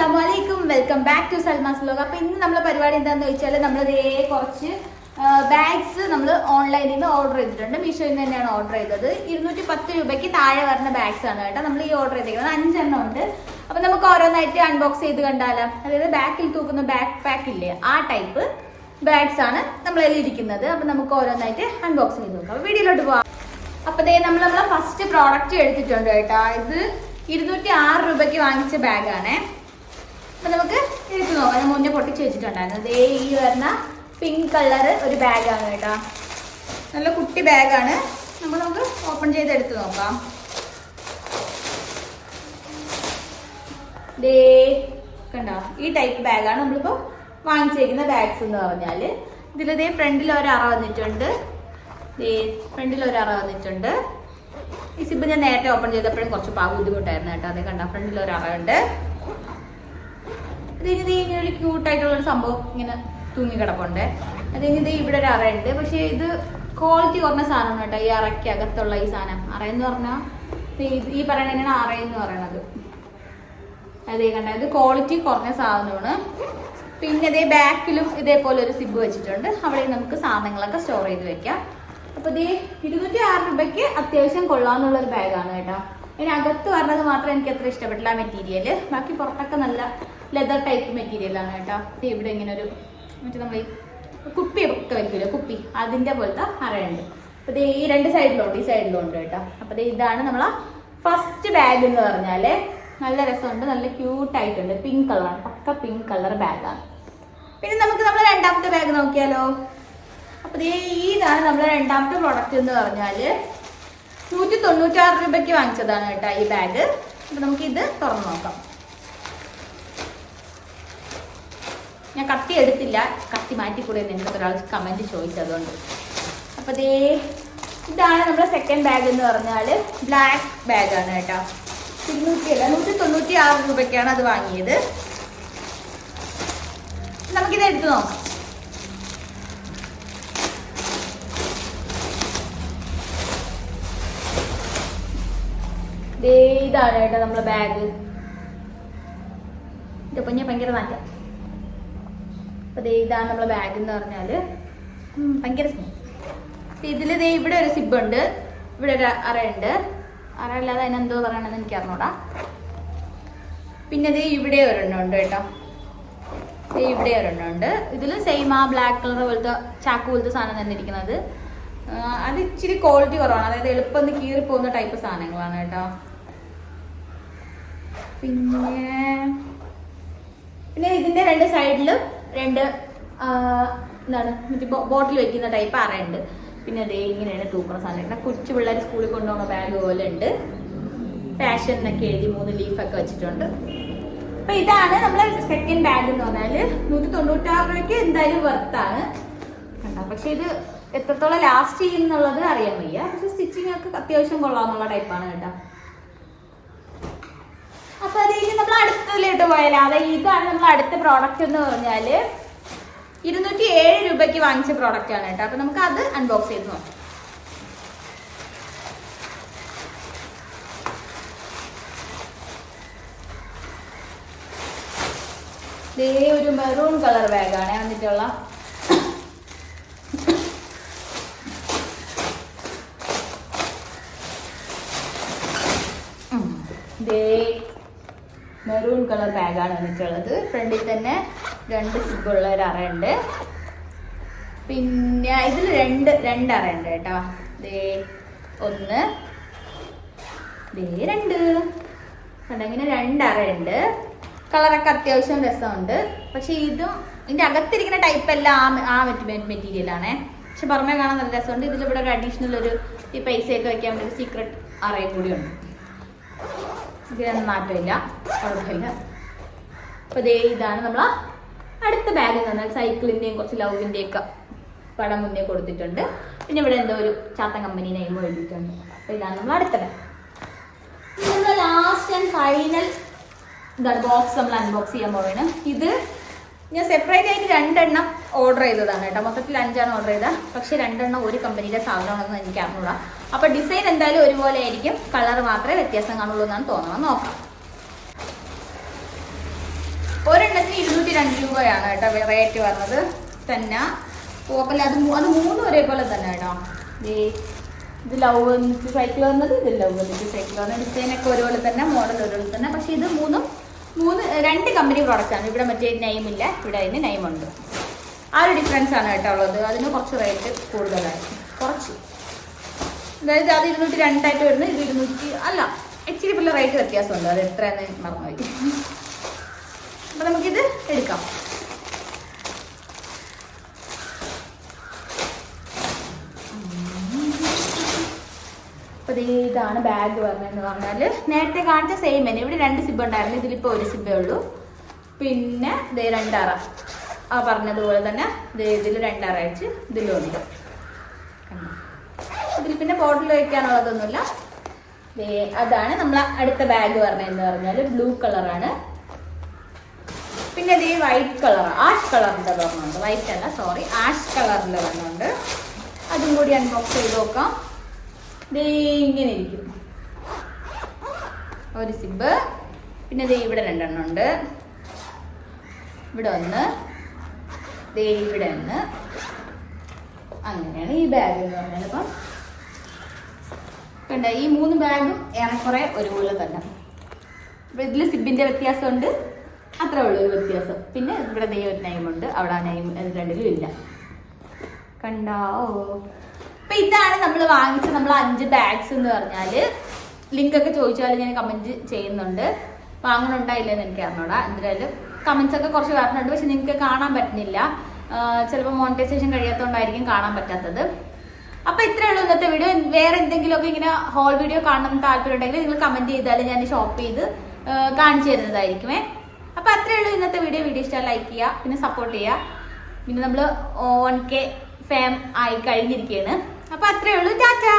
അസ്സലാമുഅലൈക്കും, welcome back to Salma's vlog. അപ്പോൾ ഇന്ന് നമ്മളെ പരിപാടി എന്താണെന്ന് ചോദിച്ചാൽ നമ്മളിതേ കുറച്ച് ബാഗ്സ് നമ്മൾ ഓൺലൈനിൽ നിന്ന് ഓർഡർ ചെയ്തിട്ടുണ്ട്. മീഷോയിൽ നിന്ന് തന്നെയാണ് ഓർഡർ ചെയ്തത്. 210 രൂപയ്ക്ക് താഴെ വരുന്ന ബാഗ്സ് ആണ് കേട്ടോ നമ്മൾ ഈ ഓർഡർ ചെയ്തിരിക്കുന്നത്. 5 എണ്ണം ഉണ്ട്. അപ്പോൾ നമുക്ക് ഓരോന്നായിട്ട് അൺബോക്സ് ചെയ്ത് കണ്ടാലോ. അതായത് ബാക്കിൽ തൂക്കുന്ന ബാക്ക് പാക്ക് ഇല്ലേ, ആ ടൈപ്പ് ബാഗ്സ് ആണ് നമ്മളതിൽ ഇരിക്കുന്നത്. അപ്പോൾ നമുക്ക് ഓരോന്നായിട്ട് അൺബോക്സ് ചെയ്ത് നോക്കാം. അപ്പോൾ വീഡിയോയിലോട്ട് പോവാം. അപ്പോൾ ദേ നമ്മളെ ഫസ്റ്റ് പ്രോഡക്റ്റ് എടുത്തിട്ടുണ്ട് കേട്ടോ. ഇത് 206 രൂപയ്ക്ക് വാങ്ങിച്ച ബാഗാണേ. അപ്പം നമുക്ക് എടുത്ത് നോക്കാം. ഞാൻ മുന്നേ പൊട്ടിച്ച് വെച്ചിട്ടുണ്ടായിരുന്നു. ദേ ഈ വരുന്ന പിങ്ക് കളർ ഒരു ബാഗാണ് കേട്ടോ. നല്ല കുട്ടി ബാഗാണ്. നമുക്ക് ഓപ്പൺ ചെയ്ത് എടുത്ത് നോക്കാം. ദേ കണ്ടോ, ഈ ടൈപ്പ് ബാഗാണ് നമ്മളിപ്പോൾ വാങ്ങിച്ചേക്കുന്ന ബാഗ്സ് എന്ന് പറഞ്ഞാൽ. ഇതിലതേ ഫ്രണ്ടിൽ ഒരറ വന്നിട്ടുണ്ട്. ഫ്രണ്ടിൽ ഒരറ വന്നിട്ടുണ്ട്. ഈ സിബ് ഞാൻ നേരത്തെ ഓപ്പൺ ചെയ്തപ്പോഴും കുറച്ച് ബുദ്ധിമുട്ടായിരുന്നു കേട്ടോ. അതേ കണ്ട, ഫ്രണ്ടിൽ ഒരറയുണ്ട്. അതിന് ഇങ്ങനെ ഒരു ക്യൂട്ടായിട്ടുള്ളൊരു സംഭവം ഇങ്ങനെ തൂങ്ങിക്കിടപ്പുണ്ട്. അതിന് ഇവിടെ ഒരു അറയുണ്ട്. പക്ഷേ ഇത് ക്വാളിറ്റി കുറഞ്ഞ സാധനമാണ് കേട്ടോ. ഈ അറയ്ക്ക് അകത്തുള്ള ഈ സാധനം അറയെന്ന് പറഞ്ഞാൽ ഈ പറയണ അറയെന്ന് പറയണത്. അതേ കണ്ട, ഇത് ക്വാളിറ്റി കുറഞ്ഞ സാധനമാണ്. പിന്നെ ഇതേ ബാക്കിലും ഇതേപോലെ ഒരു സിബ് വെച്ചിട്ടുണ്ട്. അവിടെ നമുക്ക് സാധനങ്ങളൊക്കെ സ്റ്റോർ ചെയ്ത് വെക്കാം. അപ്പോൾ ഇതേ 206 രൂപയ്ക്ക് അത്യാവശ്യം കൊള്ളാമെന്നുള്ളൊരു ബാഗാണ് കേട്ടോ. ഇതിനകത്ത് പറഞ്ഞത് മാത്രം എനിക്ക് അത്ര ഇഷ്ടപ്പെട്ടില്ല മെറ്റീരിയൽ. ബാക്കി പുറത്തൊക്കെ നല്ല ലെതർ ടൈപ്പ് മെറ്റീരിയലാണ് കേട്ടോ. ഇവിടെ ഇങ്ങനെ ഒരു മറ്റേ നമ്മൾ ഈ കുപ്പി ഒക്കെ വെക്കില്ല, കുപ്പി അതിൻ്റെ പോലത്തെ അറയുണ്ട്. അപ്പോൾ ഈ രണ്ട് സൈഡിലുണ്ട്, ഈ സൈഡിലുണ്ട് കേട്ടോ. അപ്പോൾ ഇതാണ് നമ്മളെ ഫസ്റ്റ് ബാഗ് എന്ന് പറഞ്ഞാൽ. നല്ല രസമുണ്ട്, നല്ല ക്യൂട്ടായിട്ടുണ്ട്. പിങ്ക് കളറാണ്, പക്ക പിങ്ക് കളർ ബാഗാണ്. പിന്നെ നമുക്ക് നമ്മൾ രണ്ടാമത്തെ ബാഗ് നോക്കിയാലോ. അപ്പോൾ ഇതാണ് നമ്മളെ രണ്ടാമത്തെ പ്രോഡക്റ്റ് എന്ന് പറഞ്ഞാൽ 196 രൂപയ്ക്ക് വാങ്ങിച്ചതാണ് കേട്ടോ ഈ ബാഗ്. അപ്പോൾ നമുക്കിത് തുറന്ന് നോക്കാം. ഞാൻ കത്തി എടുത്തില്ല, കത്തി മാറ്റിക്കൂടെ എന്നോട് ഒരാൾ കമൻറ്റ് ചോദിച്ചതുകൊണ്ട്. അപ്പോൾ ഇതാണ് നമ്മുടെ സെക്കൻഡ് ബാഗ് എന്ന് പറഞ്ഞാൽ ബ്ലാക്ക് ബാഗാണ് കേട്ടോ. 196 രൂപയ്ക്കാണ് അത് വാങ്ങിയത്. നമുക്കിത് എടുത്ത് നോക്കാം. ഇതാണ് കേട്ടോ നമ്മളെ ബാഗ്. ഇതിപ്പോ ഞാൻ ഭയങ്കര മാറ്റാം. അപ്പൊ ഇതാണ് നമ്മളെ ബാഗ് എന്ന് പറഞ്ഞാല് ഭയങ്കര സ്മൂത്ത്. ഇതില് ഇവിടെ ഒരു സിബ് ഉണ്ട്, ഇവിടെ ഒരു അറയുണ്ട്. അറയില്ലാതെ അതിനെന്തോ പറയണമെന്ന് എനിക്ക് അറിഞ്ഞൂടാ. പിന്നെ ഇവിടെ ഒരെണ്ണം ഉണ്ട് കേട്ടോ. ഇവിടെ ഒരെണ്ണം ഉണ്ട്. ഇതിൽ സെയിം ആ ബ്ലാക്ക് കളർ പോലത്തെ ചാക്ക് പോലത്തെ സാധനം തന്നെ ഇരിക്കുന്നത്. അത് ഇച്ചിരി ക്വാളിറ്റി കുറവാണ്. അതായത് എളുപ്പം കീറി പോകുന്ന ടൈപ്പ് സാധനങ്ങളാണ് കേട്ടോ. പിന്നെ ഇതിന്റെ രണ്ട് സൈഡിലും രണ്ട് എന്താണ് മറ്റേ ബോട്ടിൽ വെക്കുന്ന ടൈപ്പ് അറയുണ്ട്. പിന്നെ ഇങ്ങനെയാണ് തൂക്കുന്ന സാധനം. കൊച്ചു പിള്ളേർ സ്കൂളിൽ കൊണ്ടുപോകുന്ന ബാഗ് പോലെ ഉണ്ട്. ഫാഷൻ എന്നൊക്കെ എഴുതി 3 ലീഫൊക്കെ വെച്ചിട്ടുണ്ട്. അപ്പൊ ഇതാണ് നമ്മളെ സെക്കൻഡ് ബാഗ് എന്ന് പറഞ്ഞാൽ. 196 രൂപയ്ക്ക് എന്തായാലും വർത്താണ് കണ്ടോ. പക്ഷെ ഇത് എത്രത്തോളം ലാസ്റ്റ് ചെയ്യുന്നുള്ളത് അറിയാൻ വയ്യ. പക്ഷെ സ്റ്റിച്ചിങ് ഒക്കെ അത്യാവശ്യം കൊള്ളാമെന്നുള്ള ടൈപ്പാണ് കേട്ടോ. അപ്പൊ അതിന് നമ്മൾ അടുത്തതിലോട്ട് പോയാലോ. അതായത് ഇതാണ് നമ്മൾ അടുത്ത പ്രോഡക്റ്റ് എന്ന് പറഞ്ഞാല് 207 രൂപയ്ക്ക് വാങ്ങിച്ച പ്രോഡക്റ്റ് ആണ് കേട്ടോ. അപ്പൊ നമുക്ക് അത് അൺബോക്സ് ചെയ്ത് നോക്കാം. ഒരു മെറൂൺ കളർ ബാഗാണ് വന്നിട്ടുള്ള. മെറൂൺ കളർ ബാഗാണ് വന്നിട്ടുള്ളത്. ഫ്രണ്ടിൽ തന്നെ 2 സിബുള്ള ഒരു അറയുണ്ട്. പിന്നെ ഇതിൽ രണ്ട് അറയുണ്ട് കേട്ടോ. ഒന്ന് 2 കണ്ടോ, ഇങ്ങനെ 2 അറയുണ്ട്. കളറൊക്കെ അത്യാവശ്യം രസമുണ്ട്. പക്ഷെ ഇതിന്റെ അകത്തിരിക്കുന്ന ടൈപ്പ് എല്ലാം ആ മെറ്റീരിയലാണേ. പക്ഷെ പുറമേ കാണാൻ നല്ല രസമുണ്ട്. ഇതിലിവിടെ ഒരു അഡീഷണൽ ഒരു ഈ പൈസയൊക്കെ വെക്കാൻ വേണ്ടി സീക്രട്ട് അറയും കൂടി ഉണ്ട്. ഇതിനൊന്നും മാറ്റമില്ല, കുഴപ്പമില്ല. അപ്പോൾ ഇതാണ് നമ്മളെ അടുത്ത ബാഗ് എന്ന് പറഞ്ഞാൽ സൈക്കിളിൻ്റെയും കുറച്ച് ലവിൻ്റെയും ഒക്കെ പടം മുന്നേ കൊടുത്തിട്ടുണ്ട്. പിന്നെ ഇവിടെ എന്തോ ഒരു ചാത്തൻ കമ്പനി നെയിം എഴുതിയിട്ടുണ്ട്. അപ്പോൾ ഇതാണ് നമ്മൾ അടുത്ത ബാഗ്. നമ്മൾ ലാസ്റ്റ് ആൻഡ് ഫൈനൽ ബോക്സ് നമ്മൾ അൺബോക്സ് ചെയ്യാൻ പോവുകയാണ്. ഇത് ഞാൻ സെപ്പറേറ്റ് ആയിട്ട് 2 എണ്ണം ഓർഡർ ചെയ്തതാണ് കേട്ടോ. മൊത്തത്തിൽ 5 ആണ് ഓർഡർ ചെയ്തത്. പക്ഷെ 2 എണ്ണം ഒരു കമ്പനിയുടെ സാധനമാണെന്ന് എനിക്ക് അറിഞ്ഞൂടാ. അപ്പോൾ ഡിസൈൻ എന്തായാലും ഒരുപോലെ ആയിരിക്കും, കളർ മാത്രമേ വ്യത്യാസം കാണുള്ളൂ എന്നാണ് തോന്നുന്നത്. നോക്കാം. ഒരെണ്ണത്തിന് 202 രൂപയാണ് കേട്ടോ റേറ്റ് വരുന്നത് തന്നെ. കുഴപ്പമില്ല. അത് മൂന്നും ഒരേപോലെ തന്നെ കേട്ടോ. ഇത് ലവ് വന്നിട്ട് സൈക്കിൾ വന്നത്, ഇത് ലവ് വന്നിട്ട് സൈക്കിൾ വന്നത്. ഡിസൈനൊക്കെ ഒരുപോലെ തന്നെ, മോഡൽ ഒരുപോലെ തന്നെ. പക്ഷേ ഇത് രണ്ട് കമ്പനി പ്രോഡക്റ്റാണ്. ഇവിടെ മറ്റേ നെയിമില്ല, ഇവിടെ അതിന് നെയിമുണ്ട്. ആ ഒരു ഡിഫറൻസ് ആണ് കേട്ടോ ഉള്ളത്. അതിന് കുറച്ച് റേറ്റ് കൂടുതലാണ്, കുറച്ച്. അതായത് അത് 202 വരുന്നത്, ഇത് 200 അല്ല, ഇച്ചിരി പിള്ളേർ റേറ്റ് വ്യത്യാസമുണ്ട്. അത് എത്രയാണെന്ന് മറന്നുപോയി. അപ്പം നമുക്കിത് എടുക്കാം. അപ്പോൾ ഇതാണ് ബാഗ് പറഞ്ഞതെന്ന് പറഞ്ഞാൽ നേരത്തെ കാണിച്ച സെയിം തന്നെ. ഇവിടെ 2 സിബ് ഉണ്ടായിരുന്നു, ഇതിലിപ്പോൾ 1 സിബേ ഉള്ളൂ. പിന്നെ ദേ 2 അറ ആ പറഞ്ഞതുപോലെ തന്നെ ഇതിൽ 2 അറ വെച്ച് ഇതിലുണ്ട്. ഇതിൽ പിന്നെ ബോട്ടിൽ വയ്ക്കാനുള്ളതൊന്നുമില്ല. അതാണ് നമ്മൾ അടുത്ത ബാഗ് പറഞ്ഞതെന്ന് പറഞ്ഞാൽ ബ്ലൂ കളറാണ്. പിന്നെ ഇത് വൈറ്റ് കളർ, ആഷ് കളറിൻ്റെ പറഞ്ഞുണ്ട്. വൈറ്റ് അല്ല, സോറി, ആഷ് കളറിൻ്റെ പറഞ്ഞുണ്ട്. അതും കൂടി അൺബോക്സ് ചെയ്ത് നോക്കാം. ഇങ്ങനെ ഇരിക്കും. 1 സിബ്. പിന്നെ ഇവിടെ 2 എണ്ണം ഉണ്ട്. ഇവിടെ 1, ഇവിടെ 1. അങ്ങനെയാണ് ഈ ബാഗ് എന്ന് പറഞ്ഞാൽ. അപ്പം കണ്ട ഈ 3 ബാഗും ഏറെക്കുറെ ഒരുപോലെ തന്നെ. അപ്പം ഇതിൽ സിബിൻ്റെ വ്യത്യാസമുണ്ട്, അത്രേ ഉള്ളൂ ഒരു വ്യത്യാസം. പിന്നെ ഇവിടെ ഒരു നെയിമുണ്ട്, അവിടെ ആ നെയിം രണ്ടിലും ഇല്ല. കണ്ടോ? അപ്പം ഇതാണ് നമ്മൾ വാങ്ങിച്ച 5 ബാഗ്സ് എന്ന് പറഞ്ഞാൽ. ലിങ്കൊക്കെ ചോദിച്ചാൽ ഞാൻ കമൻറ്റ് ചെയ്യുന്നുണ്ട്. വാങ്ങണുണ്ടായില്ലെന്ന് എനിക്ക് അറിഞ്ഞൂടാ. എന്തായാലും കമൻസ് ഒക്കെ കുറച്ച് വരുന്നുണ്ട്, പക്ഷെ നിങ്ങൾക്ക് കാണാൻ പറ്റുന്നില്ല. ചിലപ്പോൾ മോണിറ്റൈസേഷൻ കഴിയാത്തതുകൊണ്ടായിരിക്കും കാണാൻ പറ്റാത്തത്. അപ്പോൾ ഇത്രയേ ഉള്ളൂ ഇന്നത്തെ വീഡിയോ. വേറെ എന്തെങ്കിലുമൊക്കെ ഇങ്ങനെ ഹോൾ വീഡിയോ കാണണം താല്പര്യം ഉണ്ടെങ്കിൽ നിങ്ങൾ കമൻറ്റ് ചെയ്താൽ ഞാൻ ഷോപ്പ് ചെയ്ത് കാണിച്ചു തരുന്നതായിരിക്കുമേ. അപ്പോൾ അത്രയേ ഉള്ളൂ ഇന്നത്തെ വീഡിയോ. ഇഷ്ടമായി ലൈക്ക് ചെയ്യുക, പിന്നെ സപ്പോർട്ട് ചെയ്യുക. പിന്നെ നമ്മൾ 1K ഫാം ആയി കഴിഞ്ഞിരിക്കുകയാണ്. അപ്പോൾ അത്രയേ ഉള്ളൂ. ടാറ്റാ.